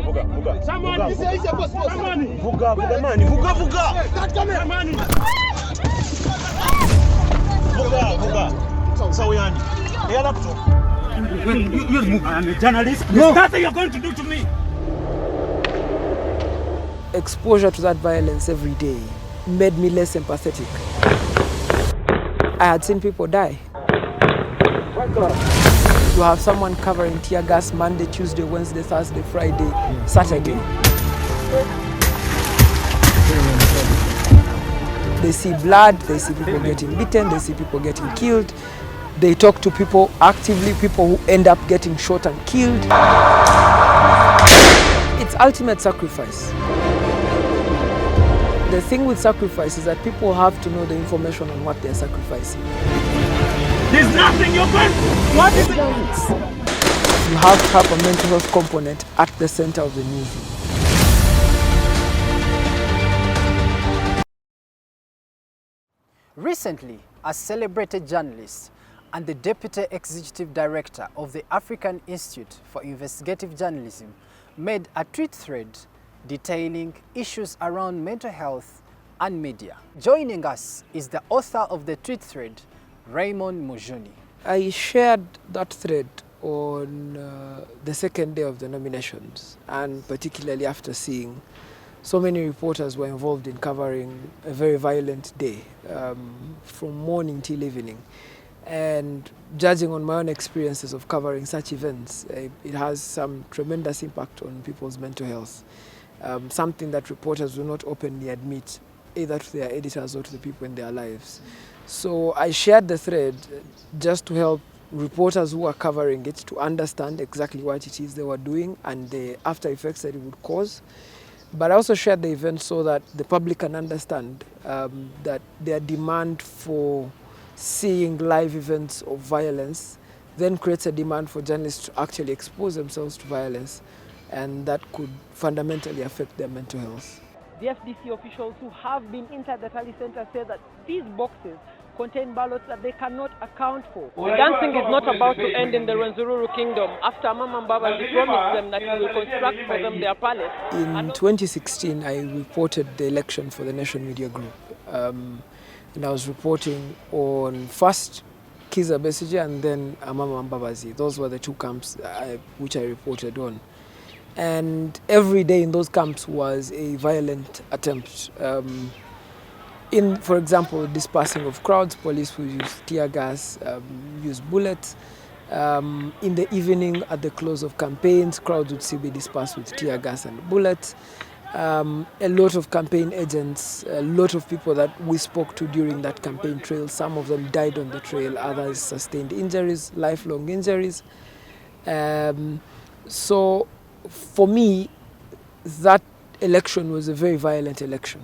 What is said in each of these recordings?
I'm a journalist. There's nothing you're going to do to me. Exposure to that violence every day made me less empathetic. I had seen people die. You have someone covering tear gas Monday, Tuesday, Wednesday, Thursday, Friday, Saturday. They see blood, they see people getting beaten, they see people getting killed. They talk to people actively, people who end up getting shot and killed. It's ultimate sacrifice. The thing with sacrifice is that people have to know the information on what they're sacrificing. There's nothing you're going to do. What is it? You have to have a mental health component at the center of the newsroom. Recently, a celebrated journalist and the Deputy Executive Director of the African Institute for Investigative Journalism made a tweet thread detailing issues around mental health and media. Joining us is the author of the tweet thread, Raymond Mujuni. I shared that thread on the second day of the nominations, and particularly after seeing so many reporters were involved in covering a very violent day, from morning till evening. And judging on my own experiences of covering such events, it has some tremendous impact on people's mental health. Something that reporters do not openly admit, either to their editors or to the people in their lives. So I shared the thread just to help reporters who are covering it to understand exactly what it is they were doing and the after effects that it would cause. But I also shared the event so that the public can understand that their demand for seeing live events of violence then creates a demand for journalists to actually expose themselves to violence, and that could fundamentally affect their mental health. The FDC officials who have been inside the tally center say that these boxes contain ballots that they cannot account for. The dancing is not about to end in the Rwenzururu kingdom after Mama Mbabazi promised them that he will construct for them their palace. In 2016, I reported the election for the Nation Media Group. And I was reporting on first Kiza Besigye and then Mama Mbabazi. Those were the two camps which I reported on. And every day in those camps was a violent attempt. For example, dispersing of crowds, police would use tear gas, use bullets. In the evening, at the close of campaigns, crowds would still be dispersed with tear gas and bullets. A lot of campaign agents, a lot of people that we spoke to during that campaign trail, some of them died on the trail, others sustained injuries, lifelong injuries. So for me, that election was a very violent election.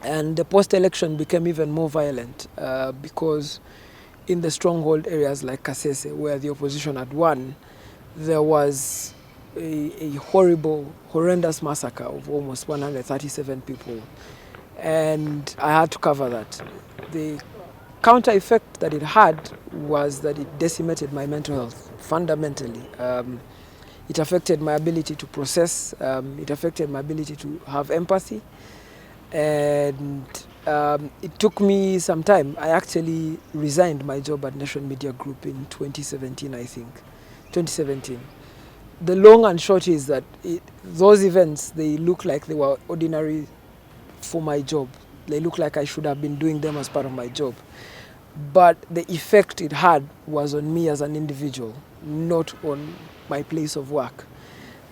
And the post-election became even more violent because in the stronghold areas like Kasese, where the opposition had won, there was a horrendous massacre of almost 137 people. And I had to cover that. The counter effect that it had was that it decimated my mental health, fundamentally. It affected my ability to process, it affected my ability to have empathy. And it took me some time. I actually resigned my job at Nation Media Group in 2017, I think. 2017. The long and short is that those events, they look like they were ordinary for my job. They look like I should have been doing them as part of my job. But the effect it had was on me as an individual, not on my place of work.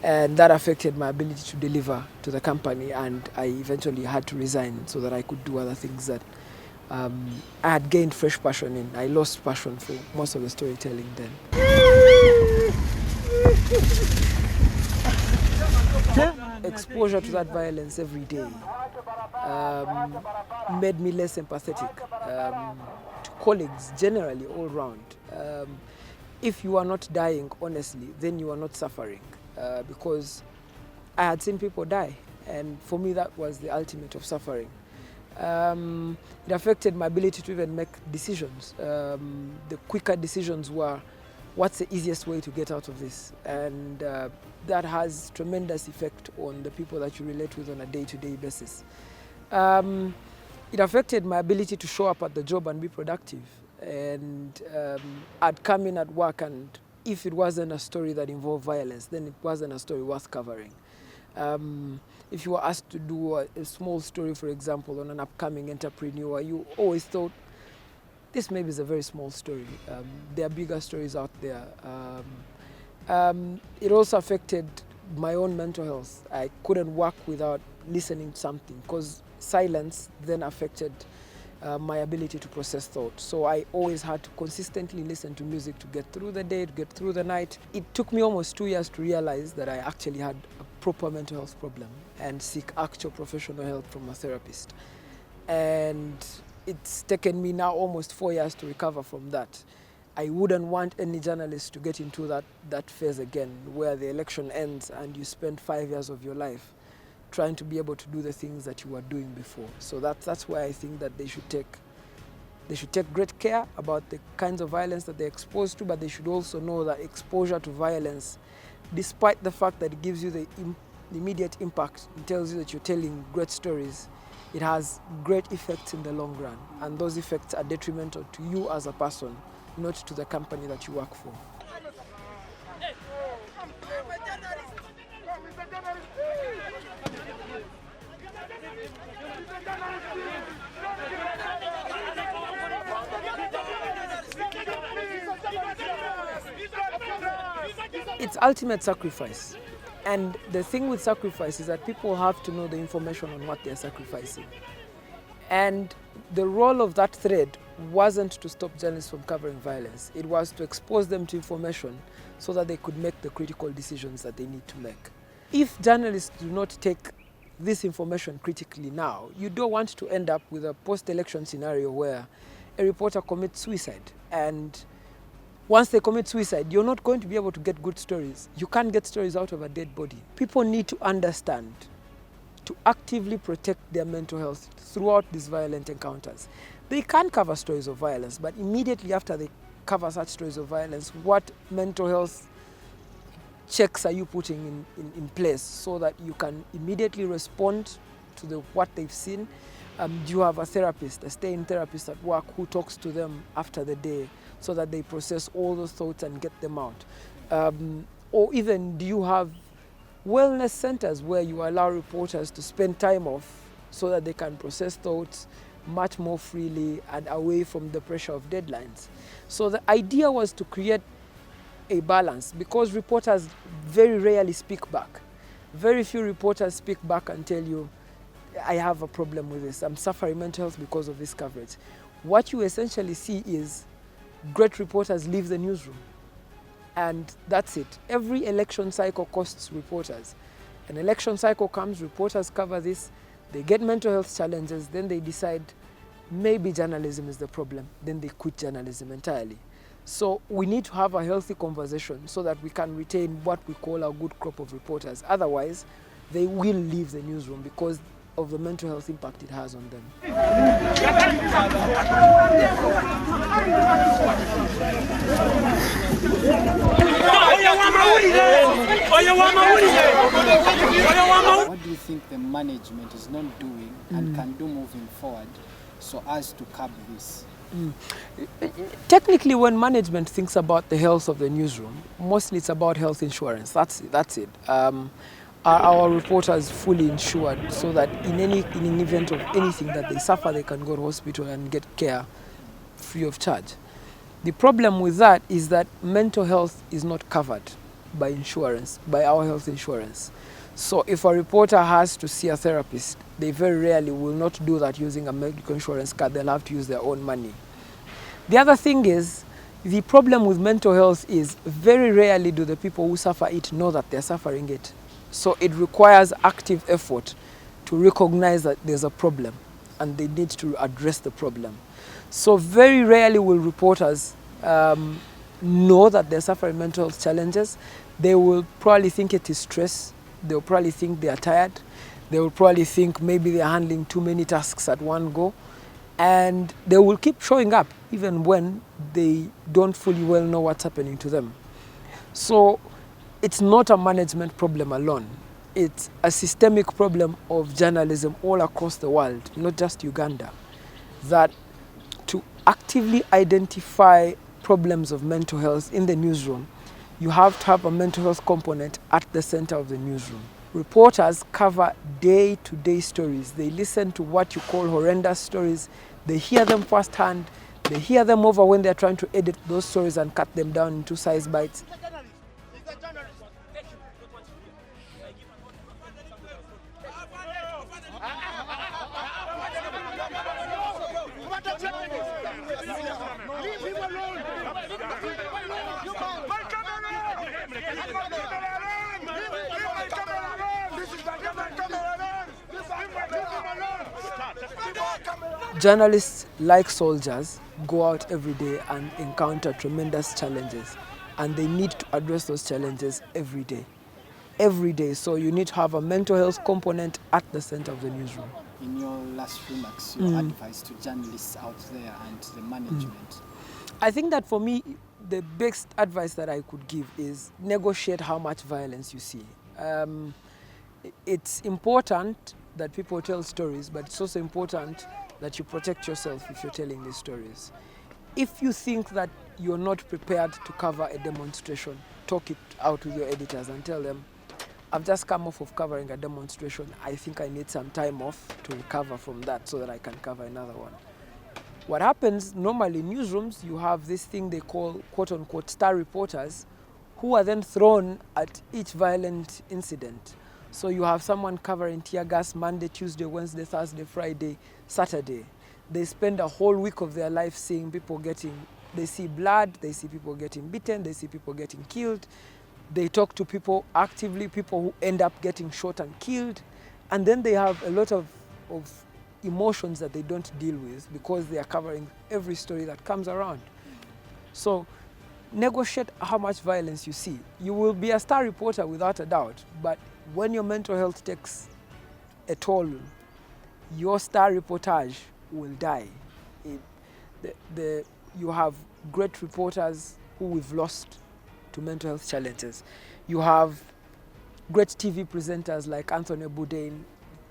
And that affected my ability to deliver to the company, and I eventually had to resign so that I could do other things that I had gained fresh passion in. I lost passion for most of the storytelling then. Exposure to that violence every day made me less empathetic to colleagues generally all round. If you are not dying honestly, then you are not suffering. Because I had seen people die, and for me that was the ultimate of suffering. It affected my ability to even make decisions. The quicker decisions were what's the easiest way to get out of this? And that has tremendous effect on the people that you relate with on a day-to-day basis. It affected my ability to show up at the job and be productive. And I'd come in at work, and if it wasn't a story that involved violence, then it wasn't a story worth covering. If you were asked to do a small story, for example, on an upcoming entrepreneur, you always thought, this maybe is a very small story. There are bigger stories out there. It also affected my own mental health. I couldn't work without listening to something, because silence then affected my ability to process thought. So I always had to consistently listen to music to get through the day, to get through the night. It took me almost 2 years to realize that I actually had a proper mental health problem and seek actual professional help from a therapist. And it's taken me now almost 4 years to recover from that. I wouldn't want any journalist to get into that phase again, where the election ends and you spend 5 years of your life trying to be able to do the things that you were doing before. So that's why I think that they should take great care about the kinds of violence that they're exposed to, but they should also know that exposure to violence, despite the fact that it gives you the immediate impact, it tells you that you're telling great stories, it has great effects in the long run, and those effects are detrimental to you as a person, not to the company that you work for. It's ultimate sacrifice. And the thing with sacrifice is that people have to know the information on what they're sacrificing. And the role of that thread wasn't to stop journalists from covering violence. It was to expose them to information so that they could make the critical decisions that they need to make. If journalists do not take this information critically now, you don't want to end up with a post-election scenario where a reporter commits suicide, and once they commit suicide, you're not going to be able to get good stories. You can't get stories out of a dead body. People need to understand to actively protect their mental health throughout these violent encounters. They can cover stories of violence, but immediately after they cover such stories of violence, what mental health checks are you putting in place so that you can immediately respond to what they've seen? Do you have a therapist, a stay-in therapist at work who talks to them after the day so that they process all those thoughts and get them out? Or even, do you have wellness centers where you allow reporters to spend time off so that they can process thoughts much more freely and away from the pressure of deadlines? So the idea was to create a balance, because reporters very rarely speak back. Very few reporters speak back and tell you, I have a problem with this, I'm suffering mental health because of this coverage. What you essentially see is great reporters leave the newsroom, and that's it. Every election cycle costs reporters. An election cycle comes, reporters cover this, they get mental health challenges, then they decide maybe journalism is the problem, then they quit journalism entirely. So we need to have a healthy conversation so that we can retain what we call a good crop of reporters. Otherwise, they will leave the newsroom because of the mental health impact it has on them. What do you think the management is not doing and can do moving forward so as to curb this? Technically, when management thinks about the health of the newsroom, mostly it's about health insurance. That's it. Are our reporters fully insured so that in an event of anything that they suffer, they can go to hospital and get care free of charge? The problem with that is that mental health is not covered by insurance, by our health insurance. So if a reporter has to see a therapist, they very rarely will not do that using a medical insurance card. They'll have to use their own money. The other thing is, the problem with mental health is very rarely do the people who suffer it know that they're suffering it. So it requires active effort to recognize that there's a problem and they need to address the problem. So very rarely will reporters know that they're suffering mental health challenges. They will probably think it is stress. They'll probably think they are tired. They will probably think maybe they're handling too many tasks at one go. And they will keep showing up even when they don't fully well know what's happening to them. So it's not a management problem alone. It's a systemic problem of journalism all across the world, not just Uganda, that to actively identify problems of mental health in the newsroom, you have to have a mental health component at the center of the newsroom. Reporters cover day-to-day stories. They listen to what you call horrendous stories. They hear them firsthand. They hear them over when they're trying to edit those stories and cut them down into size bites. Journalists, like soldiers, go out every day and encounter tremendous challenges, and they need to address those challenges every day. Every day. So you need to have a mental health component at the center of the newsroom. In your last remarks, your advice to journalists out there and the management? I think that for me, the best advice that I could give is negotiate how much violence you see. It's important that people tell stories, but it's also important that you protect yourself if you're telling these stories. If you think that you're not prepared to cover a demonstration, talk it out with your editors and tell them, I've just come off of covering a demonstration. I think I need some time off to recover from that so that I can cover another one. What happens normally in newsrooms, you have this thing they call quote-unquote star reporters who are then thrown at each violent incident. So you have someone covering tear gas Monday, Tuesday, Wednesday, Thursday, Friday, Saturday. They spend a whole week of their life seeing people they see blood, they see people getting beaten, they see people getting killed. They talk to people actively, people who end up getting shot and killed. And then they have a lot of emotions that they don't deal with because they are covering every story that comes around. So negotiate how much violence you see. You will be a star reporter without a doubt, but when your mental health takes a toll, your star reportage will die. You have great reporters who we've lost to mental health challenges. You have great TV presenters like Anthony Bourdain,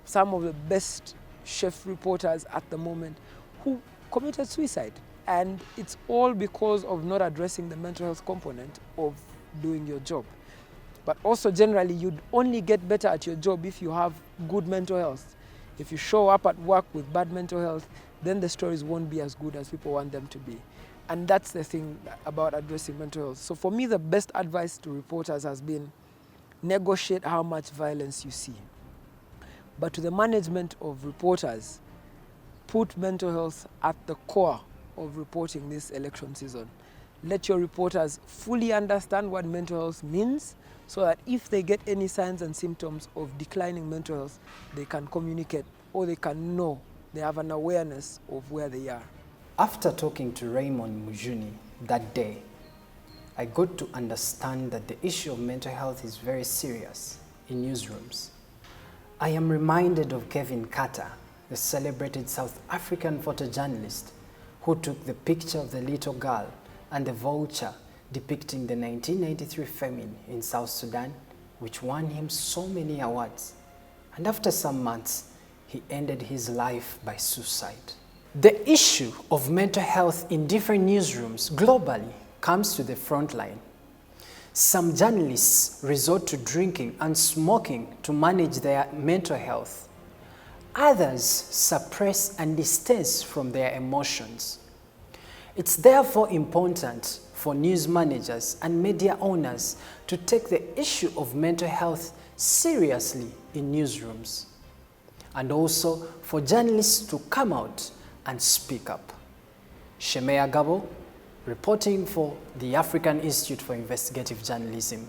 some of the best chef reporters at the moment who committed suicide. And it's all because of not addressing the mental health component of doing your job. But also generally, you'd only get better at your job if you have good mental health. If you show up at work with bad mental health, then the stories won't be as good as people want them to be. And that's the thing about addressing mental health. So for me, the best advice to reporters has been negotiate how much violence you see. But to the management of reporters, put mental health at the core of reporting this election season. Let your reporters fully understand what mental health means so that if they get any signs and symptoms of declining mental health, they can communicate or they can know, they have an awareness of where they are. After talking to Raymond Mujuni that day, I got to understand that the issue of mental health is very serious in newsrooms. I am reminded of Kevin Carter, the celebrated South African photojournalist who took the picture of the little girl and the vulture depicting the 1993 famine in South Sudan, which won him so many awards. And after some months, he ended his life by suicide. The issue of mental health in different newsrooms globally comes to the front line. Some journalists resort to drinking and smoking to manage their mental health. Others suppress and distance from their emotions. It's therefore important for news managers and media owners to take the issue of mental health seriously in newsrooms, and also for journalists to come out and speak up. Shemea Gabo, reporting for the African Institute for Investigative Journalism.